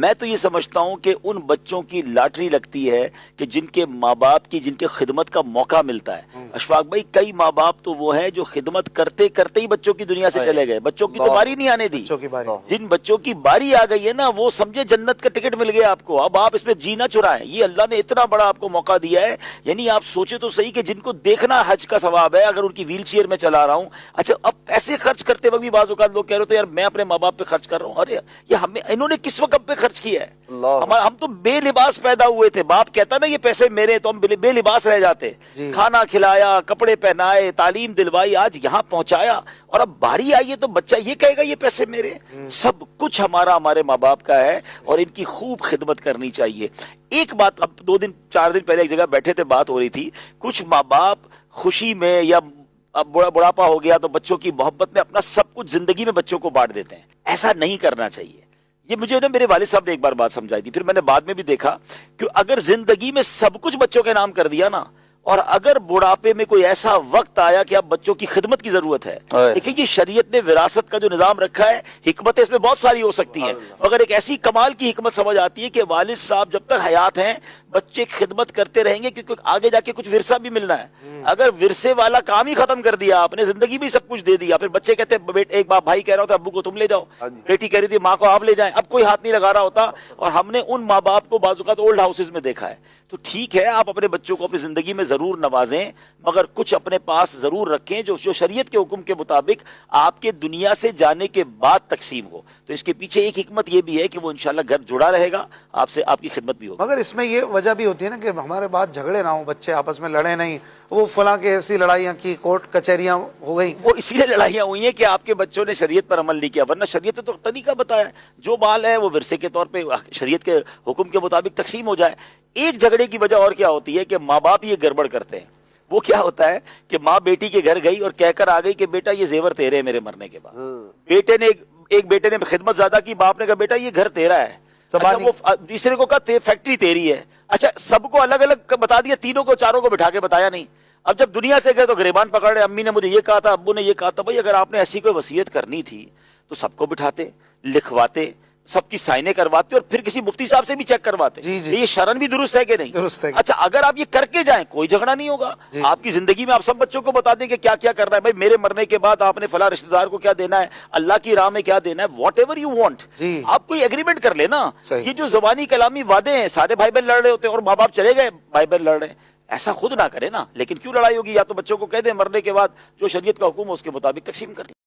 میں تو یہ سمجھتا ہوں کہ ان بچوں کی لاٹری لگتی ہے کہ جن کے ماں باپ کی جن کے خدمت کا موقع ملتا ہے۔ اشفاق بھائی، کئی ماں باپ تو وہ ہیں جو خدمت کرتے کرتے ہی بچوں کی دنیا سے چلے گئے، بچوں کی تو باری نہیں آنے دی۔ جن بچوں کی باری آ گئی ہے نا، وہ سمجھے جنت کا ٹکٹ مل گیا آپ کو، اب آپ اس میں جینا چرائیں۔ یہ اللہ نے اتنا بڑا آپ کو موقع دیا ہے، یعنی آپ سوچے تو صحیح کہ جن کو دیکھنا حج کا ثواب ہے، اگر ان کی ویل چیئر میں چلا رہا ہوں، اچھا اب پیسے خرچ کرتے وقت بھی بعض اوقات لوگ کہہ رہے ہوتے ہیں یار میں اپنے ماں باپ پہ خرچ کر رہا ہوں۔ ارے یہ ہمیں انہوں نے کس وقت پہ خرچ کیا ہے؟ ہم تو بے لباس پیدا ہوئے تھے، باپ کہتا نا یہ پیسے میرے، تو ہم بے لباس رہ جاتے، کھانا کھلایا، کپڑے پہنائے، تعلیم دلوائی، آج یہاں پہنچایا، اور اب باری آئی ہے تو بچہ یہ کہے گا یہ پیسے میرے۔ سب کچھ ہمارے ماں باپ کا ہے اور ان کی خوب خدمت کرنی چاہیے۔ ایک بات، اب 2 دن 4 دن پہلے ایک جگہ بیٹھے تھے، بات ہو رہی تھی، کچھ ماں باپ خوشی میں یا اب بڑھاپا ہو گیا تو بچوں کی محبت میں اپنا سب کچھ زندگی میں بچوں کو بانٹ دیتے ہیں۔ ایسا نہیں کرنا چاہیے۔ یہ مجھے نا میرے والد صاحب نے ایک بار بات سمجھائی تھی، پھر میں نے بعد میں بھی دیکھا کہ اگر زندگی میں سب کچھ بچوں کے نام کر دیا نا، اور اگر بڑھاپے میں کوئی ایسا وقت آیا کہ اب بچوں کی خدمت کی ضرورت ہے، دیکھیں یہ شریعت نے وراثت کا جو نظام رکھا ہے، حکمت اس میں بہت ساری ہو سکتی ہیں، مگر ایک ایسی کمال کی حکمت سمجھ آتی ہے کہ والد صاحب جب تک حیات ہیں بچے خدمت کرتے رہیں گے، کیونکہ آگے جا کے کچھ ورثہ بھی ملنا ہے۔ اگر ورثے والا کام ہی ختم کر دیا آپ نے، زندگی بھی سب کچھ دے دیا، پھر بچے کہتے ہیں ایک باپ بھائی کہہ رہا ہوتا ابو کو تم لے جاؤ، بیٹی کہہ رہی تھی ماں کو آپ لے جائیں، اب کوئی ہاتھ نہیں لگا رہا ہوتا۔ اور ہم نے ان ماں باپ کو بعض اوقات اولڈ ہاؤسز میں دیکھا ہے۔ تو ٹھیک ہے آپ اپنے بچوں کو اپنی زندگی میں ضرور نوازیں، مگر کچھ اپنے پاس ضرور رکھیں جو شریعت کے حکم کے مطابق آپ کے دنیا سے جانے کے بعد تقسیم ہو۔ تو اس کے پیچھے ایک حکمت یہ بھی ہے کہ وہ انشاءاللہ گھر جڑا رہے گا آپ سے، آپ کی خدمت بھی ہوگی۔ مگر اس میں یہ وجہ بھی ہوتی ہے نا کہ ہمارے بعد جھگڑے نہ ہوں، بچے آپس میں لڑے نہیں، وہ فلاں کے ایسی لڑائیاں کی، کورٹ کچہریاں ہو گئیں، وہ اسی لیے لڑائیاں ہوئی ہیں کہ آپ کے بچوں نے شریعت پر عمل نہیں کیا، ورنہ شریعت نے تو طریقہ بتایا ہے، جو مال ہے وہ ورثے کے طور پہ شریعت کے حکم کے مطابق تقسیم ہو جائے۔ ایک جھگڑے کی وجہ اور کیا ہوتی ہے کہ ماں باپ یہ گڑبڑ کرتے ہیں۔ وہ کیا ہوتا ہے کہ ماں بیٹی کے گھر گئی اور کہہ کر آ گئی کہ بیٹا یہ زیور تیرے میرے مرنے کے بعد۔ بیٹے نے ایک بیٹے نے خدمت زیادہ کی، باپ نے کہا بیٹا یہ گھر تیرا ہے، اچھا وہ تیسرے کو کہا فیکٹری تیری ہے، اچھا سب کو الگ الگ بتا دیا، تینوں کو چاروں کو بٹھا کے بتایا نہیں۔ اب جب دنیا سے گئے تو گریبان پکڑ رہے، امی نے مجھے یہ کہا تھا، ابو نے یہ کہا تھا۔ بھائی اگر آپ نے ایسی کوئی وصیت کرنی تھی تو سب کو بٹھاتے، لکھواتے، سب کی سائنیں کرواتے اور پھر کسی مفتی صاحب سے بھی چیک کرواتے۔ یہ شرعن بھی درست ہے کہ نہیں؟ درست ہے۔ اچھا اگر آپ یہ کر کے جائیں کوئی جھگڑا نہیں ہوگا، آپ کی زندگی میں آپ سب بچوں کو بتا دیں کہ کیا کیا کرنا ہے، بھائی میرے مرنے کے بعد آپ نے فلاں رشتہ دار کو کیا دینا ہے، اللہ کی راہ میں کیا دینا ہے، واٹ ایور یو وانٹ۔ آپ کوئی ایگریمنٹ کر لے نا۔ یہ جو زبانی کلامی وعدے ہیں، سارے بھائی بہن لڑ رہے ہوتے ہیں اور ماں باپ چلے گئے، بھائی بہن لڑ رہے ہیں، ایسا خود نہ کرے نا۔ لیکن کیوں لڑائی ہوگی؟ یا تو بچوں کو کہہ دیں مرنے کے بعد جو شریعت کا حکم ہے اس کے مطابق تقسیم کر لیں۔